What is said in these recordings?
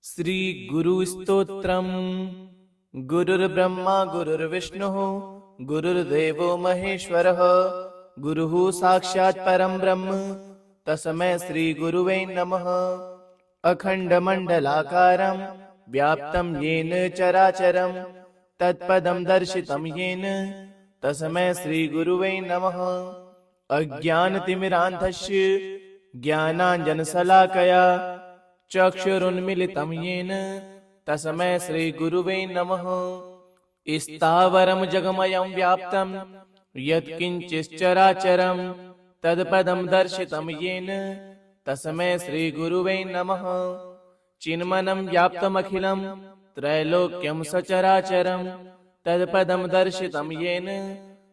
श्री गुरु स्तोत्रम्। गुरुर्ब्रह्मा गुरुर्विष्णुः गुरुर्देवो महेश्वरः गुरुः साक्षात् परं ब्रह्म तस्मै श्री गुरुवे नमः। अखण्डमण्डलाकारं व्याप्तं येन चराचरं तत्पदं दर्शितं येन तस्मै श्री गुरुवे नमः। अज्ञानतिमिरान्धस्य ज्ञानाञ्जनशलाकया चक्षुरुन्मीलितं येन तस्मै श्री गुरुवे नमः। स्थावरं जगमयं व्याप्तं यत्किञ्चिच्चराचरं तत्पदं दर्शितं येन तस्मै श्री गुरुवे नमः। चिन्मनं व्याप्तमखिलं त्रैलोक्यं सचराचरं तत्पदं दर्शितं येन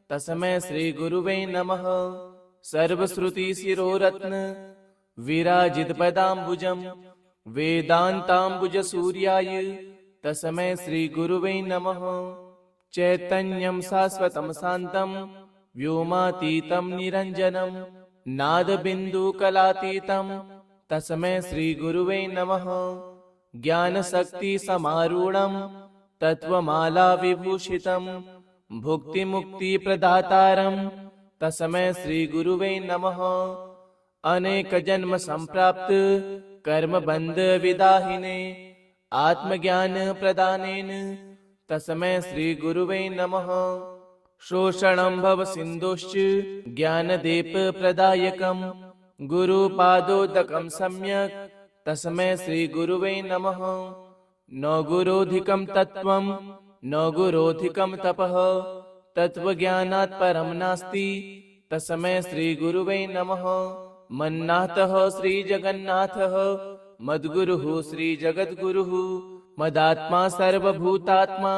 तस्मै श्री गुरुवे नमः। सर्वश्रुतिशिरोरत्न विराजितपदाम्बुजं वेदान्ताम्बुजसूर्याय तस्मै श्री गुरुवे नमः। चैतन्यं शाश्वतं शान्तं व्योमातीतं निरञ्जनं नादबिन्दुकलातीतं तस्मै श्री गुरुवे नमः। ज्ञानशक्तिसमारूढं तत्त्वमाला विभूषितं भुक्तिमुक्तिप्रदातारं तस्मै श्री गुरुवे नमः। अनेकजन्म संप्राप्त कर्मबन्ध विदाहिने आत्मज्ञान प्रदानेन तस्मै श्री गुरुवे नमः। शोषणं भवसिन्धोश्च ज्ञानदीप प्रदायकं गुरुपादोदकं सम्यक् तस्मै श्री गुरुवे नमः। न गुरोधिकं तत्त्वं न गुरोधिकं तपः तत्त्वज्ञानात् परं नास्ति तस्मै श्री गुरुवे नमः। मन्नाथः श्री जगन्नाथः मद्गुरुः श्री जगद्गुरुः मदात्मा सर्वभूतात्मा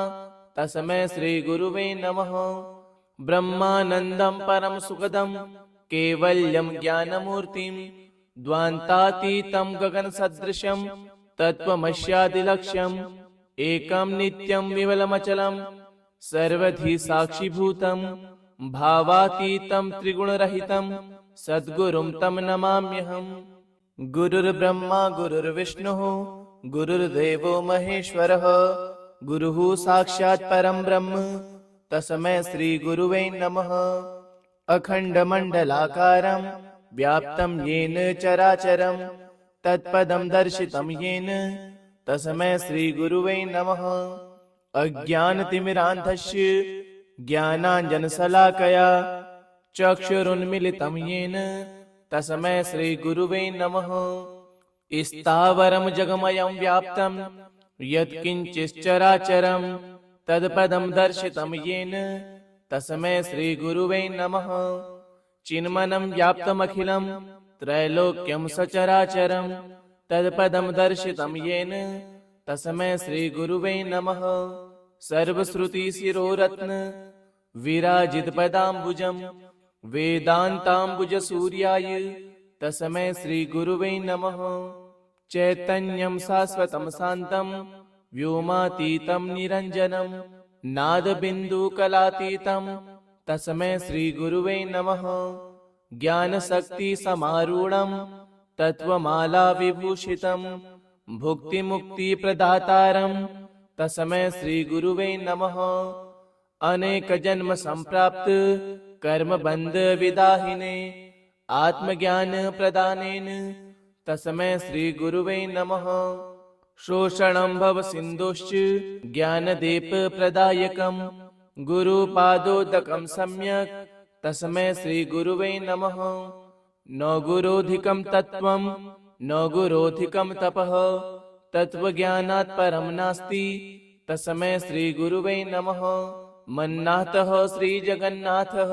तस्मै श्री गुरुवे नमः। ब्रह्मानन्दं परम सुखदं केवल्यं ज्ञानमूर्तिं द्वान्तातीतं गगनसदृशं तत्त्वमस्यादिलक्ष्यम् एकं नित्यं विमलमचलं सर्वधी साक्षिभूतं भावातीतं त्रिगुणरहितं सद्गुरुं तं नमाम्यहम्। गुरुर्ब्रह्मा गुरुर्विष्णुः गुरुर्देवो महेश्वरः गुरुः साक्षात् परं ब्रह्म तस्मै श्री गुरुवे नमः। अखण्डमण्डलाकारं व्याप्तं येन चराचरं तत्पदं दर्शितं येन तस्मै श्री गुरुवे नमः। अज्ञानतिमिरान्धस्य ज्ञानाञ्जनशलाकया चक्षुरुन्मीलितं येन तस्मै श्री गुरुवे नमः। स्थावरं जगमयं व्याप्तं यत्किञ्चिच्चराचरं तत्पदं दर्शितं येन तस्मै श्री गुरुवे नमः। चिन्मनं व्याप्तमखिलं त्रैलोक्यं सचराचरं तत्पदं दर्शितं येन तस्मै श्री गुरुवे नमः। सर्वश्रुतिशिरोरत्न विराजितपदाम्बुजं वेदान्ताम्बुजसूर्याय तस्मै श्री गुरुवे नमः। चैतन्यं शाश्वतं शान्तं व्योमातीतं निरञ्जनं नादबिन्दुकलातीतं तस्मै श्री गुरुवे नमः। ज्ञानशक्तिसमारूढं तत्त्वमाला विभूषितं भुक्तिमुक्तिप्रदातारं तस्मै श्री गुरुवे नमः। अनेकजन्म संप्राप्त कर्मबन्ध विदाहिने आत्मज्ञान प्रदानेन तस्मै श्री गुरुवे नमः। शोषणं भवसिन्धोश्च ज्ञानदीप प्रदायकं गुरुपादोदकं सम्यक् तस्मै श्री गुरुवे नमः। न गुरोधिकं तत्त्वं न गुरोधिकं तपः तत्त्वज्ञानात् परं नास्ति तस्मै श्री गुरुवे नमः। मन्नाथः श्री जगन्नाथः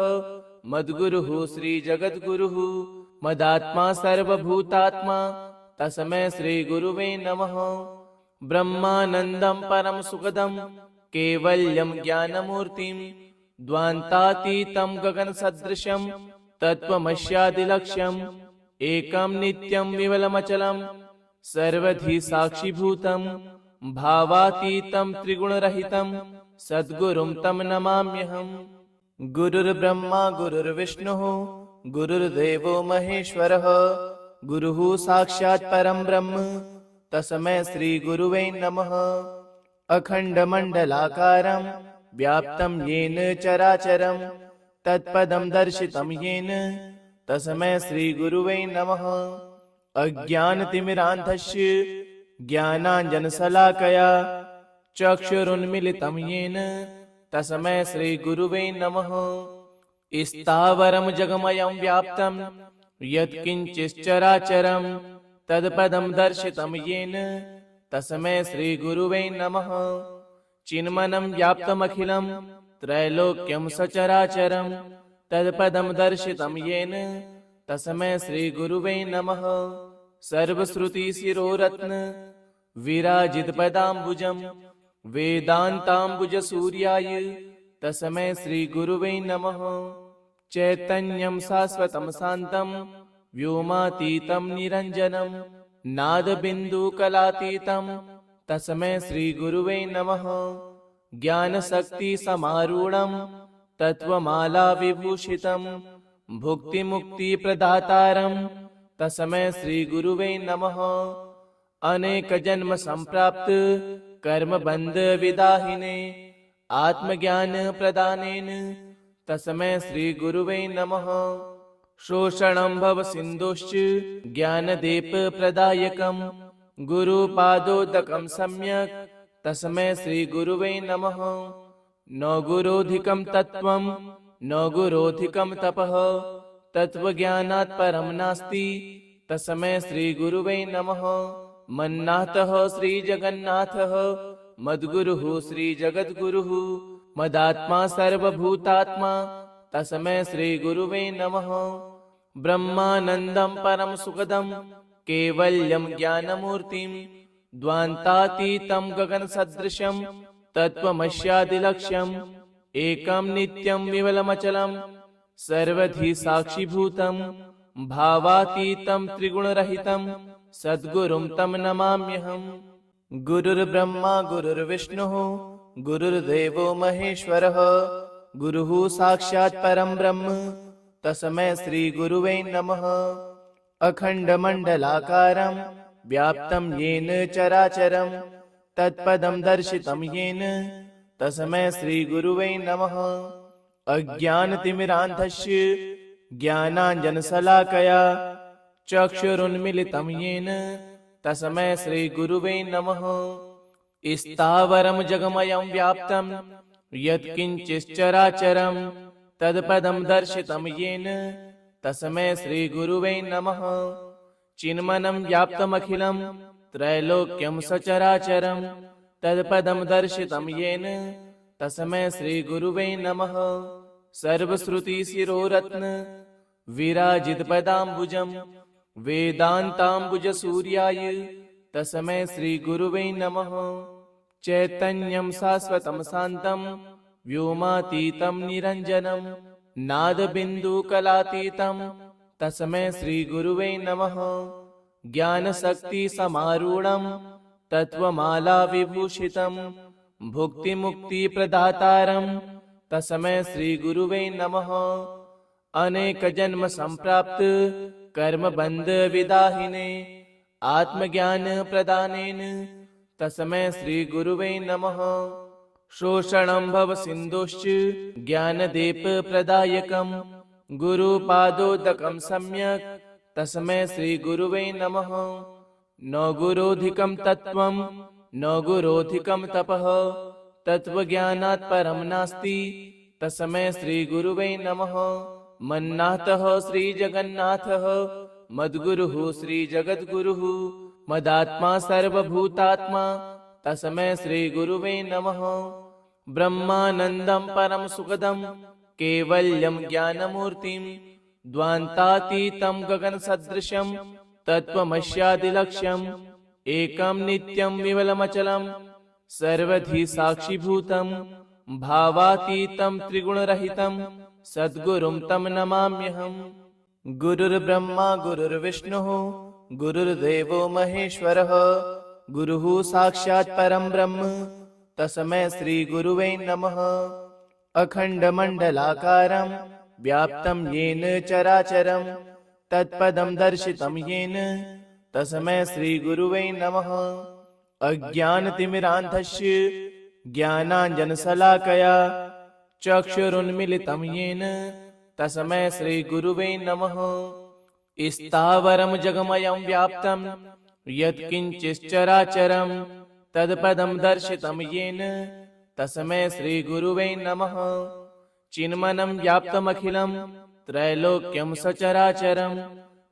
मद्गुरुः श्री जगद्गुरुः मदात्मा सर्वभूतात्मा तस्मै श्री गुरुवे नमः। ब्रह्मानन्दं परम सुखदं केवल्यं ज्ञानमूर्तिं द्वान्तातीतं गगनसदृशं तत्त्वमस्यादिलक्ष्यम् एकं नित्यं विमलमचलं सर्वधी साक्षिभूतं भावातीतं त्रिगुणरहितं सद्गुरुं तं नमाम्यहम्। गुरुर्ब्रह्मा गुरुर्विष्णुः गुरुर्देवो महेश्वरः गुरुः साक्षात् परं ब्रह्म तस्मै श्रीगुरुवे नमः। अखण्डमण्डलाकारं व्याप्तं येन चराचरं तत्पदं दर्शितं येन तस्मै श्रीगुरुवे नमः। अज्ञानतिमिरान्धस्य ज्ञानाञ्जनशलाकया चक्षुरुन्मीलितं येन तस्मै श्रीगुरुवे नमः। स्थावरं जगमयं व्याप्तं यत्किञ्चिच्चराचरं तत्पदं दर्शितं येन तस्मै श्रीगुरुवे नमः। चिन्मनं व्याप्तमखिलं त्रैलोक्यं सचराचरं तत्पदं दर्शितं येन तस्मै श्रीगुरुवे नमः। सर्वश्रुतिशिरोरत्न विराजितपदाम्बुजं वेदान्ताम्बुजसूर्याय तस्मै श्रीगुरुवे नमः। चैतन्यं शाश्वतं शान्तं व्योमातीतं निरञ्जनं नादबिन्दुकलातीतं तस्मै श्रीगुरुवे नमः। ज्ञानशक्तिसमारूढं तत्त्वमालाविभूषितं भुक्तिमुक्तिप्रदातारं तस्मै श्रीगुरुवे नमः। अनेकजन्मसम्प्राप्त कर्मबन्धविदाहिने आत्मज्ञानप्रदानेन तस्मै श्रीगुरुवे नमः। शोषणं भवसिन्धोश्च ज्ञानदीपप्रदायकं गुरुपादोदकं सम्यक् तस्मै श्रीगुरुवे नमः। न गुरोधिकं तत्त्वं न गुरोधिकं तपः तत्त्वज्ञानात् परं नास्ति तस्मै श्रीगुरुवे नमः। मन्नाथः श्रीजगन्नाथः मद्गुरुः श्रीजगद्गुरुः मदात्मा सर्वभूतात्मा तस्मै श्रीगुरुवे नमः। ब्रह्मानन्दं परं सुखदं कैवल्यं ज्ञानमूर्तिं द्वान्तातीतं गगनसदृशं तत्त्वमस्यादिलक्ष्यम् एकं नित्यं विमलमचलं सर्वधी साक्षिभूतं भावातीतं त्रिगुणरहितं सद्गुरुं तं नमाम्यहम्। गुरुर्ब्रह्मा गुरुर्विष्णुः गुरुर्देवो महेश्वरः गुरुः साक्षात् परं ब्रह्म तस्मै श्रीगुरुवे नमः। अखण्डमण्डलाकारं व्याप्तं येन चराचरं तत्पदं दर्शितं येन तस्मै श्रीगुरुवे नमः। अज्ञानतिमिरान्धस्य ज्ञानाञ्जनशलाकया चक्षुरुन्मीलितं येन तस्मै श्रीगुरुवे नमः। स्थावरं जगमयं व्याप्तं यत्किञ्चिच्चराचरं तत्पदं दर्शितं येन तस्मै श्रीगुरुवे नमः। चिन्मनं व्याप्तमखिलं त्रैलोक्यं सचराचरं तत्पदं दर्शितं येन तस्मै श्रीगुरुवे नमः। सर्वश्रुतिशिरोरत्न विराजितपदाम्बुजं वेदान्ताम्बुजसूर्याय तस्मै श्रीगुरुवे नमः। चैतन्यं शाश्वतं शान्तं व्योमातीतं निरञ्जनं नादबिन्दुकलातीतं तस्मै श्रीगुरुवे नमः। ज्ञानशक्तिसमारूढं तत्त्वमालाविभूषितं भुक्तिमुक्तिप्रदातारं तस्मै श्रीगुरुवे नमः। अनेकजन्मसम्प्राप्त कर्मबन्धविदाहिने आत्मज्ञानप्रदानेन तस्मै श्रीगुरुवे नमः। शोषणं भवसिन्धोश्च ज्ञानदीपप्रदायकं गुरुपादोदकं सम्यक् तस्मै श्रीगुरुवे नमः। न गुरोधिकं तत्त्वं न गुरोधिकं तपः तत्त्वज्ञानात् परं नास्ति तस्मै श्रीगुरुवे नमः। मन्नाथः श्रीजगन्नाथः मद्गुरुः श्रीजगद्गुरुः मदात्मा सर्वभूतात्मा तस्मै श्रीगुरुवे नमः। ब्रह्मानन्दं परं सुखदं कैवल्यं ज्ञानमूर्तिं द्वान्तातीतं गगनसदृशं तत्त्वमस्यादिलक्ष्यम् एकं नित्यं विमलमचलं सर्वधी साक्षिभूतं भावातीतं त्रिगुणरहितं सद्गुरुं तं नमाम्यहम्। गुरुर्ब्रह्मा गुरुर्विष्णुः गुरुर्देवो महेश्वरः गुरुः साक्षात् परं ब्रह्म तस्मै श्रीगुरुवे नमः। अखण्डमण्डलाकारं व्याप्तं येन चराचरं तत्पदं दर्शितं येन तस्मै श्रीगुरुवे नमः। अज्ञानतिमिरान्धस्य ज्ञानाञ्जनशलाकया चक्षुरुन्मीलितं येन तस्मै श्रीगुरुवे नमः। स्थावरं जगमयं व्याप्तं यत्किञ्चिच्चराचरं तत्पदं दर्शितं येन तस्मै श्रीगुरुवे नमः। चिन्मनं व्याप्तमखिलं त्रैलोक्यं सचराचरं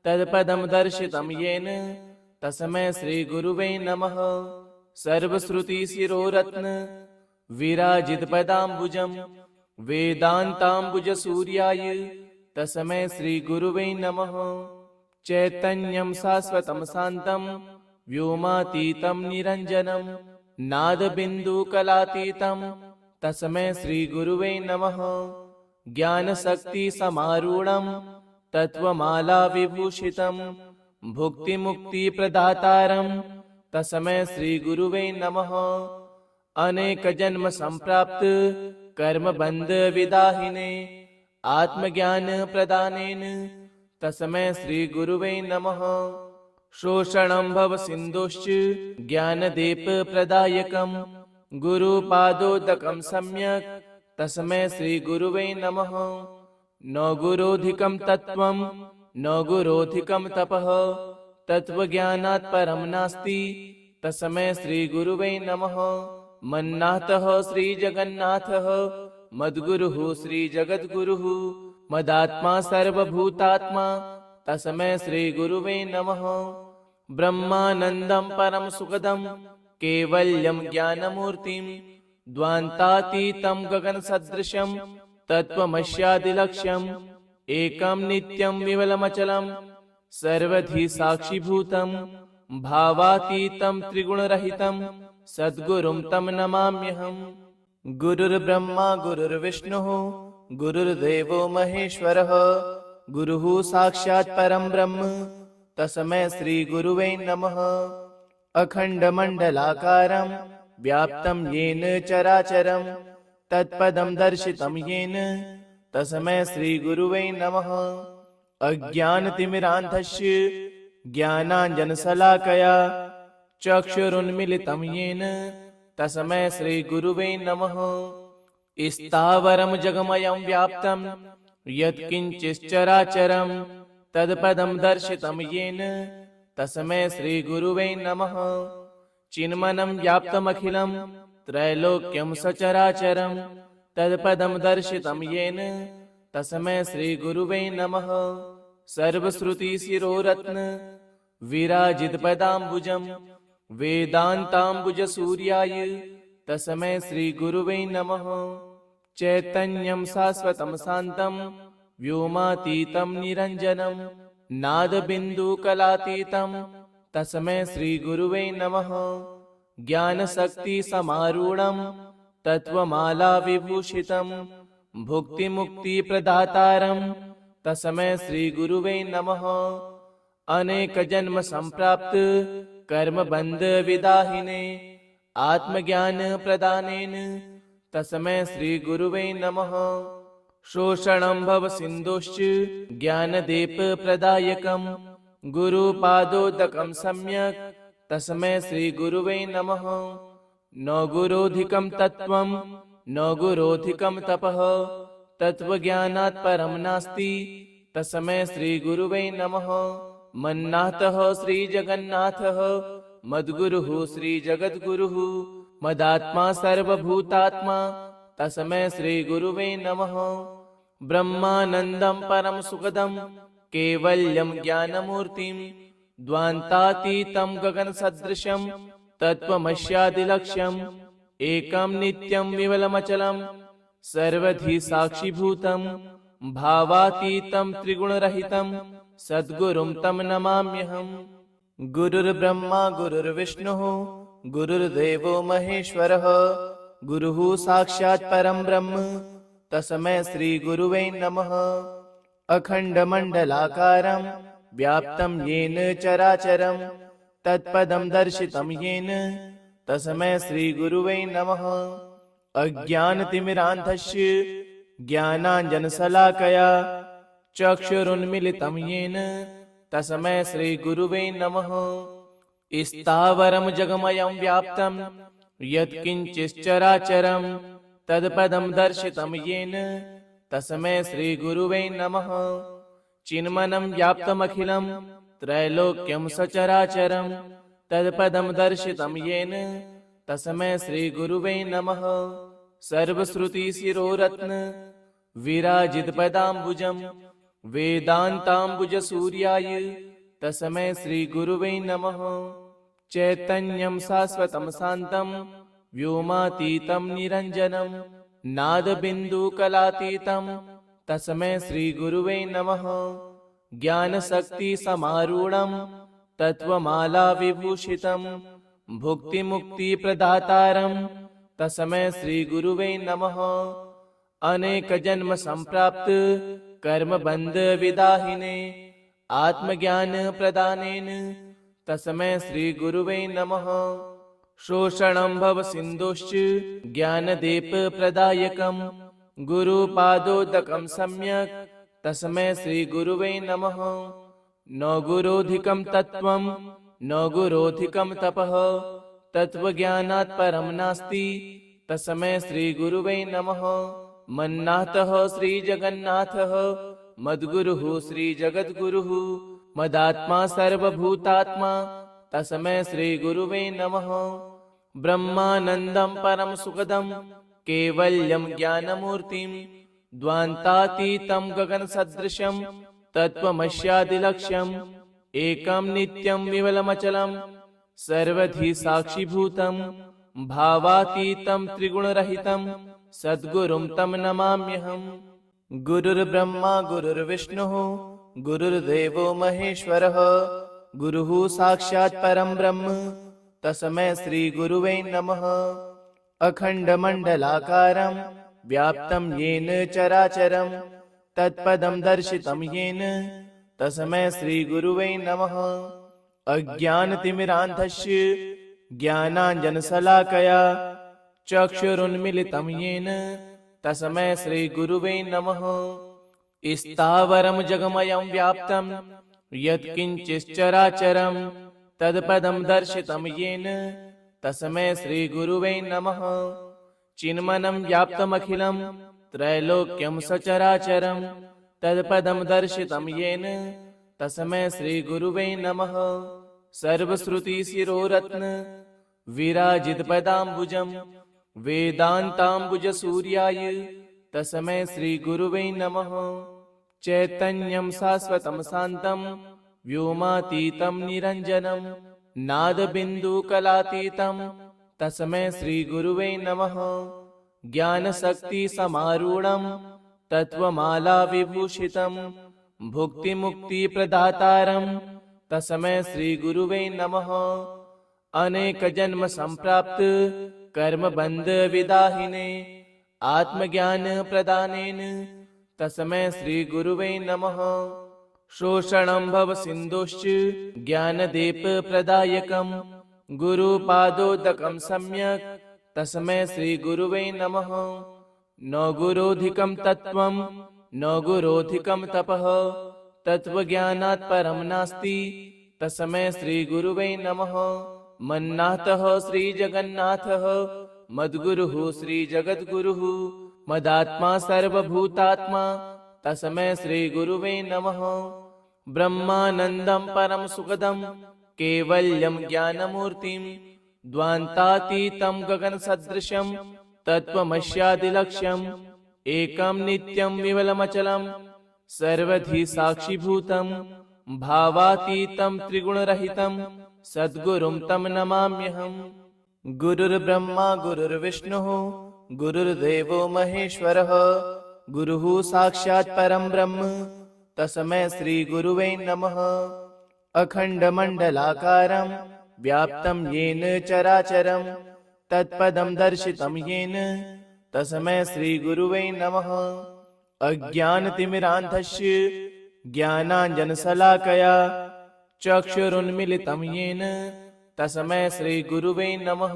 तत्पदं दर्शितं येन तस्मै श्रीगुरुवे नमः। सर्वश्रुतिशिरोरत्न विराजितपदाम्बुजं वेदान्ताम्बुजसूर्याय तस्मै श्रीगुरुवे नमः। चैतन्यं शाश्वतं शान्तं व्योमातीतं निरञ्जनं नादबिन्दुकलातीतं तस्मै श्रीगुरुवे नमः। ज्ञानशक्तिसमारूढं तत्त्वमालाविभूषितं भुक्तिमुक्तिप्रदातारं तस्मै श्रीगुरुवे नमः। अनेकजन्मसम्प्राप्त कर्मबन्धविदाहिने आत्मज्ञानप्रदानेन तस्मै श्रीगुरुवे नमः। शोषणं भवसिन्धोश्च ज्ञानदीपप्रदायकं गुरुपादोदकं सम्यक् तस्मै श्रीगुरुवे नमः। न गुरोधिकं तत्त्वं न गुरोधिकं तपः तत्त्वज्ञानात् परं नास्ति तस्मै श्रीगुरुवे नमः। मन्नाथः श्रीजगन्नाथः मद्गुरुः श्रीजगद्गुरुः मदात्मा सर्वभूतात्मा तस्मै श्रीगुरुवे नमः। ब्रह्मानन्दं परं सुखदं कैवल्यं ज्ञानमूर्तिं द्वान्तातीतं गगनसदृशं तत्त्वमस्यादिलक्ष्यम् एकं नित्यं विमलमचलं सर्वधी साक्षिभूतं भावातीतं त्रिगुणरहितं सद्गुरुं तं नमाम्यहम्। गुरुर्ब्रह्मा गुरुर्विष्णुः गुरुर्देवो महेश्वरः गुरुः साक्षात् परं ब्रह्म तस्मै श्रीगुरुवे नमः। अखण्डमण्डलाकारं व्याप्तं येन चराचरं तत्पदं दर्शितं येन तस्मै श्रीगुरुवे नमः। अज्ञानतिमिरान्धस्य ज्ञानाञ्जनशलाकया चक्षुरुन्मीलितं येन तस्मै श्रीगुरुवे नमः। स्थावरं जगमयं व्याप्तं यत्किञ्चिच्चराचरं तत्पदं दर्शितं येन तस्मै श्रीगुरुवे नमः। चिन्मनं व्याप्तमखिलं त्रैलोक्यं सचराचरं तत्पदं दर्शितं येन तस्मै श्रीगुरुवे नमः। सर्वश्रुतिशिरोरत्न विराजितपदाम्बुजं वेदान्ताम्बुजसूर्याय तस्मै श्रीगुरुवे नमः। चैतन्यं शाश्वतं शान्तं व्योमातीतं निरञ्जनं नादबिन्दुकलातीतं तस्मै श्रीगुरुवे नमः। ज्ञानशक्तिसमारूढं तत्त्वमालाविभूषितं भुक्तिमुक्तिप्रदातारं तस्मै श्रीगुरुवे नमः। अनेकजन्मसम्प्राप्त कर्मबन्धविदाहिने आत्मज्ञानप्रदानेन तस्मै श्रीगुरुवे नमः। शोषणं भवसिन्धोश्च ज्ञानदीपप्रदायकं गुरुपादोदकं सम्यक् तस्मै श्रीगुरुवे नमः। न गुरोधिकं तत्त्वं न गुरोधिकं तपः तत्त्वज्ञानात् परं नास्ति तस्मै श्रीगुरुवे नमः। मन्नाथः श्रीजगन्नाथः मद्गुरुः श्रीजगद्गुरुः मदात्मा सर्वभूतात्मा तस्मै श्रीगुरुवे नमः। ब्रह्मानन्दं परं सुखदं कैवल्यं ज्ञानमूर्तिं द्वान्तातीतं गगनसदृशं तत्त्वमस्यादिलक्ष्यम् एकं नित्यं विमलमचलं सर्वधी साक्षिभूतं भावातीतं त्रिगुणरहितं सद्गुरुं तं नमाम्यहम्। गुरुर्ब्रह्मा गुरुर्विष्णुः गुरुर्देवो महेश्वरः गुरुः साक्षात् परं ब्रह्म तस्मै श्रीगुरुवे नमः। अखण्डमण्डलाकारं व्याप्तं येन चराचरं तत्पदं दर्शितं येन तस्मै श्रीगुरुवे नमः। अज्ञानतिमिरान्धस्य ज्ञानाञ्जनशलाकया चक्षुरुन्मीलितं येन तस्मै श्रीगुरुवे नमः। स्थावरं जगमयं व्याप्तं यत्किञ्चिच्चराचरं तत्पदं दर्शितं येन तस्मै श्रीगुरुवे नमः। चिन्मनं व्याप्तमखिलं त्रैलोक्यं सचराचरं तत्पदं दर्शितं येन तस्मै श्रीगुरुवे नमः। सर्वश्रुतिशिरोरत्न विराजितपदाम्बुजं वेदान्ताम्बुजसूर्याय तस्मै श्रीगुरुवे नमः। चैतन्यं शाश्वतं शान्तं व्योमातीतं निरञ्जनं नादबिन्दुकलातीतं तस्मै श्रीगुरुवे नमः। ज्ञानशक्तिसमारूढं तत्त्वमालाविभूषितं भुक्तिमुक्तिप्रदातारं तस्मै श्रीगुरुवे नमः। अनेकजन्मसम्प्राप्त कर्मबन्धविदाहिने आत्मज्ञानप्रदानेन तस्मै श्रीगुरुवे नमः। शोषणं भवसिन्धोश्च ज्ञानदीपप्रदायकं गुरुपादोदकं सम्यक् तस्मै श्रीगुरुवे नमः। न गुरोधिकं तत्त्वं न गुरोधिकं तपः तत्त्वज्ञानात् परं नास्ति तस्मै श्रीगुरुवे नमः। मन्नाथः श्रीजगन्नाथः मद्गुरुः श्रीजगद्गुरुः मदात्मा सर्वभूतात्मा तस्मै श्रीगुरुवे नमः। ब्रह्मानन्दं परं सुखदं कैवल्यं ज्ञानमूर्तिं द्वान्तातीतं गगनसदृशं तत्त्वमस्यादिलक्ष्यम् एकं नित्यं विमलमचलं सर्वधी साक्षिभूतं भावातीतं त्रिगुणरहितं सद्गुरुं तं नमाम्यहम्। गुरुर्ब्रह्मा गुरुर्विष्णुः गुरुर्देवो महेश्वरः गुरुः साक्षात् परं ब्रह्म तस्मै श्रीगुरुवे नमः। अखण्डमण्डलाकारं व्याप्तं येन चराचरं तत्पदं दर्शितं येन तस्मै श्रीगुरुवे नमः। अज्ञानतिमिरान्धस्य ज्ञानाञ्जनशलाकया चक्षुरुन्मीलितं येन तस्मै श्रीगुरुवे नमः। स्थावरं जगमयं व्याप्तं यत्किञ्चिच्चराचरं तत्पदं दर्शितं येन तस्मै श्रीगुरुवे नमः। चिन्मनं व्याप्तमखिलं त्रैलोक्यं सचराचरं तत्पदं दर्शितं येन तस्मै श्रीगुरुवे नमः। सर्वश्रुतिशिरोरत्न विराजितपदाम्बुजं वेदान्ताम्बुजसूर्याय तस्मै श्रीगुरुवे नमः। चैतन्यं शाश्वतं शान्तं व्योमातीतं निरञ्जनं नादबिन्दुकलातीतं तस्मै श्रीगुरुवे नमः। ज्ञानशक्तिसमारूढं तत्त्वमालाविभूषितं भुक्तिमुक्तिप्रदातारं तस्मै श्रीगुरुवे नमः। अनेकजन्मसम्प्राप्त कर्मबन्धविदाहिने आत्मज्ञानप्रदानेन तस्मै श्रीगुरुवे नमः। शोषणं भवसिन्धोश्च ज्ञानदीपप्रदायकं गुरुपादोदकं सम्यक् तस्मै श्रीगुरुवे नमः। न गुरोधिकं तत्त्वं न गुरोधिकं तपः तत्त्वज्ञानात् परं नास्ति तस्मै श्रीगुरुवे नमः। मन्नाथः श्रीजगन्नाथः मद्गुरुः श्रीजगद्गुरुः मदात्मा सर्वभूतात्मा तस्मै श्रीगुरुवे नमः। ब्रह्मानन्दं परं सुखदं कैवल्यं ज्ञानमूर्तिं द्वान्तातीतं गगनसदृशं तत्त्वमस्यादिलक्ष्यम् एकं नित्यं विमलमचलं सर्वधी साक्षिभूतं भावातीतं त्रिगुणरहितं सद्गुरुं तं नमाम्यहम्। गुरुर्ब्रह्मा गुरुर्विष्णुः गुरुर्देवो महेश्वरः गुरुः साक्षात् परं ब्रह्म तस्मै श्रीगुरुवे नमः। अखण्डमण्डलाकारं व्याप्तं येन चराचरं तत्पदं दर्शितं येन तस्मै श्रीगुरुवे नमः। अज्ञानतिमिरान्धस्य ज्ञानाञ्जनशलाकया चक्षुरुन्मीलितं येन तस्मै श्रीगुरुवे नमः।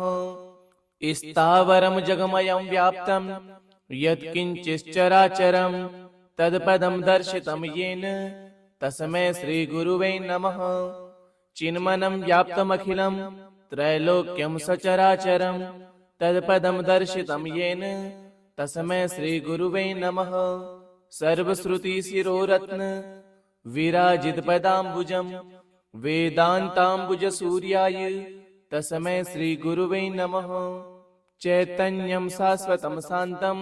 स्थावरं जगमयं व्याप्तं यत्किञ्चिच्चराचरं तत्पदं दर्शितं येन तस्मै श्रीगुरुवे नमः। चिन्मनं व्याप्तमखिलं त्रैलोक्यं सचराचरं तत्पदं दर्शितं येन तस्मै श्रीगुरुवे नमः। सर्वश्रुतिशिरोरत्न विराजितपदाम्बुजं वेदान्ताम्बुजसूर्याय तस्मै श्रीगुरुवे नमः। चैतन्यं शाश्वतं शान्तं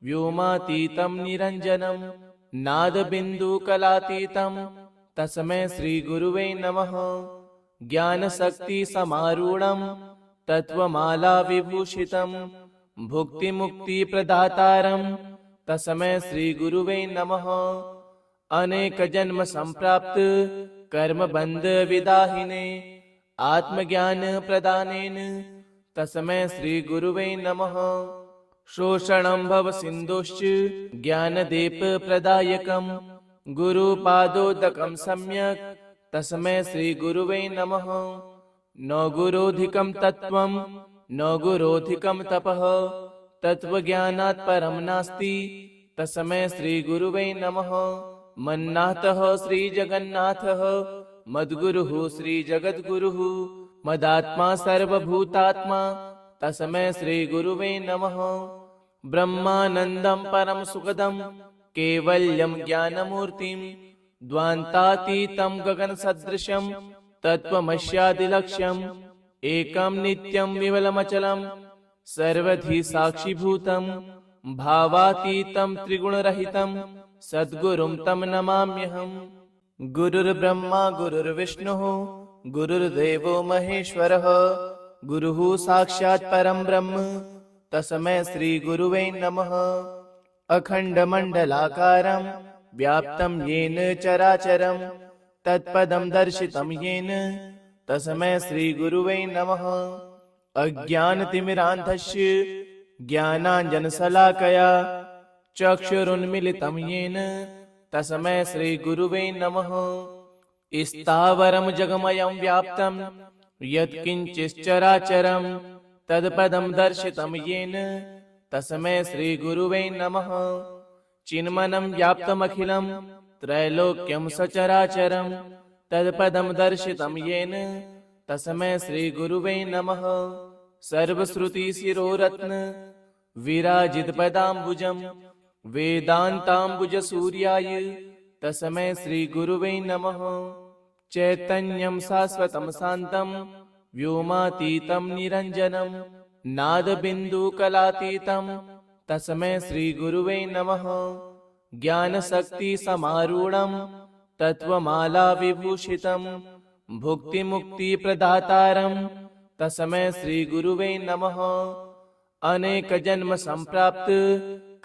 व्योमातीतं निरञ्जनं नादबिन्दुकलातीतं तस्मै श्रीगुरुवे नमः। ज्ञानशक्तिसमारूढं तत्त्वमालाविभूषितं भुक्तिमुक्तिप्रदातारं तस्मै श्रीगुरुवे नमः। अनेकजन्मसम्प्राप्त कर्मबन्धविदाहिने आत्मज्ञानप्रदानेन तस्मै श्रीगुरुवे नमः। शोषणं भवसिन्धोश्च ज्ञानदीपप्रदायकं गुरुपादोदकं सम्यक् तस्मै श्रीगुरुवे नमः। न गुरोधिकं तत्त्वं न गुरोधिकं तपः तत्त्वज्ञानात् परं नास्ति तस्मै श्रीगुरुवे नमः। मन्नाथः श्रीजगन्नाथः मद्गुरुः श्रीजगद्गुरुः मदात्मा सर्वभूतात्मा तस्मै श्रीगुरुवे नमः। ब्रह्मानन्दं परं सुखदं कैवल्यं ज्ञानमूर्तिं द्वान्तातीतं गगनसदृशं तत्त्वमस्यादिलक्ष्यम् एकं नित्यं विमलमचलं सर्वधी साक्षिभूतं भावातीतं त्रिगुणरहितं सद्गुरुं तं नमाम्यहम्। गुरुर्ब्रह्मा गुरुर्विष्णुः गुरुर्देवो महेश्वरः गुरुः साक्षात् परं ब्रह्म तस्मै श्रीगुरुवे नमः। अखण्डमण्डलाकारं व्याप्तं येन चराचरं तत्पदं दर्शितं येन तस्मै श्रीगुरुवे नमः। अज्ञानतिमिरान्धस्य ज्ञानाञ्जनशलाकया चक्षुरुन्मीलितं येन तस्मै श्रीगुरुवे नमः। स्थावरं जगमयं व्याप्तं यत्किञ्चिच्चराचरं तत्पदं दर्शितं येन तस्मै श्रीगुरुवे नमः। चिन्मनं व्याप्तमखिलं त्रैलोक्यं सचराचरं तत्पदं दर्शितं येन तस्मै श्रीगुरुवे नमः। सर्वश्रुतिशिरोरत्न विराजितपदाम्बुजं वेदान्ताम्बुजसूर्याय तस्मै श्रीगुरुवे नमः। चैतन्यं शाश्वतं शान्तं व्योमातीतं निरञ्जनं नादबिन्दुकलातीतं तस्मै श्रीगुरुवे नमः। ज्ञानशक्तिसमारूढं तत्त्वमालाविभूषितं भुक्तिमुक्तिप्रदातारं तस्मै श्रीगुरुवे नमः। अनेकजन्मसम्प्राप्त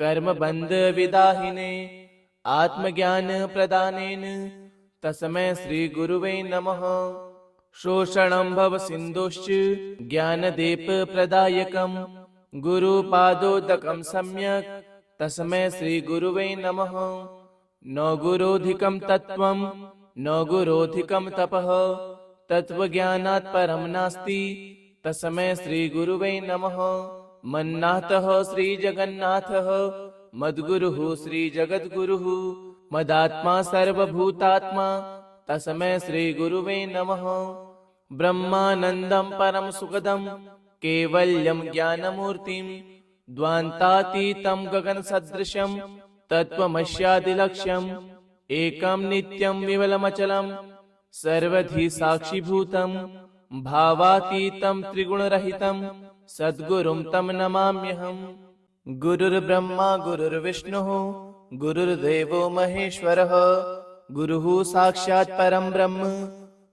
कर्मबन्धविदाहिने आत्मज्ञानप्रदानेन तस्मै श्रीगुरुवे नमः। शोषणं भवसिन्धोश्च ज्ञानदीपप्रदायकं गुरुपादोदकं सम्यक् तस्मै श्रीगुरुवे नमः। न गुरोधिकं तत्त्वं न गुरोधिकं तपः तत्त्वज्ञानात् परं नास्ति तस्मै श्रीगुरुवे नमः। मन्नाथः श्रीजगन्नाथः मद्गुरुः श्रीजगद्गुरुः मदात्मा सर्वभूतात्मा तस्मै श्रीगुरुवे नमः। ब्रह्मानन्दं परं सुखदं कैवल्यं ज्ञानमूर्तिं द्वान्तातीतं गगनसदृशं तत्त्वमस्यादिलक्ष्यम् एकं नित्यं विमलमचलं सर्वधी साक्षिभूतं भावातीतं त्रिगुणरहितं सद्गुरुं तं नमाम्यहम्। गुरुर्ब्रह्मा गुरुर्विष्णुः गुरुर्देवो महेश्वरः गुरुः साक्षात् परं ब्रह्म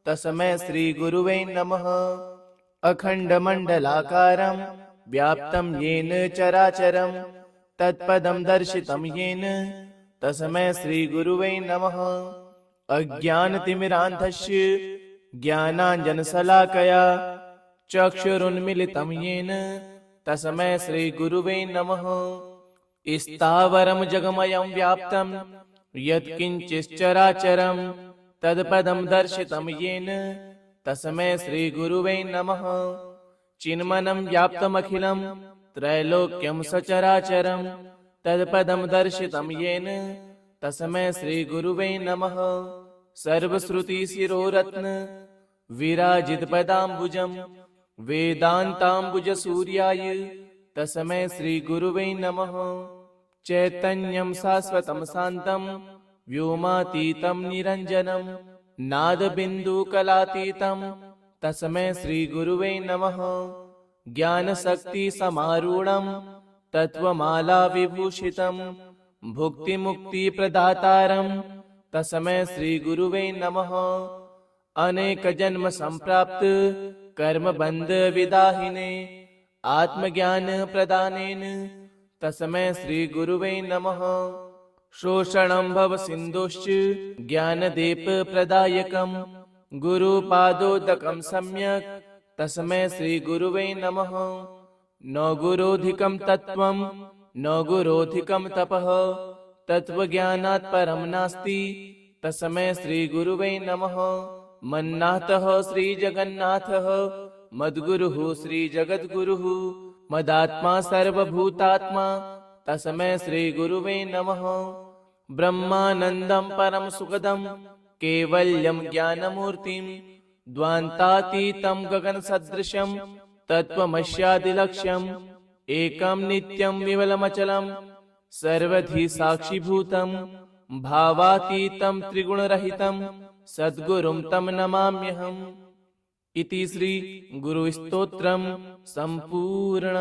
तस्मै श्रीगुरुवे नमः। अखण्डमण्डलाकारं व्याप्तं येन चराचरं तत्पदं दर्शितं येन तस्मै श्रीगुरुवे नमः। अज्ञानतिमिरान्धस्य ज्ञानाञ्जनशलाकया चक्षुरुन्मीलितं येन तस्मै श्रीगुरुवे नमः। स्थावरं जगमयं व्याप्तं यत्किञ्चिच्चराचरं तत्पदं दर्शितं येन तस्मै श्रीगुरुवे नमः। चिन्मनं व्याप्तमखिलं त्रैलोक्यं सचराचरं तत्पदं दर्शितं येन तस्मै श्रीगुरुवे नमः। सर्वश्रुतिशिरोरत्न विराजितपदाम्बुजम् वेदान्ताम्बुजसूर्याय तस्मै श्रीगुरुवे नमः। चैतन्यं शाश्वतं शान्तं व्योमातीतं निरञ्जनं नादबिन्दुकलातीतं तस्मै श्रीगुरुवे नमः। ज्ञानशक्तिसमारूढं तत्त्वमाला विभूषितं भुक्तिमुक्तिप्रदातारं तस्मै श्रीगुरुवे नमः। अनेकजन्म संप्राप्त कर्मबन्ध विदाहिने आत्मज्ञान प्रदानेन तस्मै श्रीगुरुवे नमः। शोषणं भवसिन्धुश्च ज्ञानदीप प्रदायकं गुरुपादोदकं सम्यक् तस्मै श्रीगुरुवे नमः। न गुरोधिकं तत्त्वं न गुरोधिकं तपः तत्त्वज्ञानात् परं नास्ति तस्मै श्रीगुरुवे नमः। मन्नाथः श्रीजगन्नाथः मद्गुरुः श्रीजगद्गुरुः मदात्मा सर्वभूतात्मा तस्मै श्रीगुरुवे नमः। ब्रह्मानन्दं परम सुखदं कैवल्यं ज्ञानमूर्तिं द्वान्तातीतं गगनसदृशं तत्त्वमस्यादिलक्ष्यम् एकं नित्यं विमलमचलं सर्वधी साक्षिभूतं भावातीतं त्रिगुणरहितं सद्गुरुं तं नमाम्यहम्। इति श्री गुरुस्तोत्रम् सम्पूर्णम्।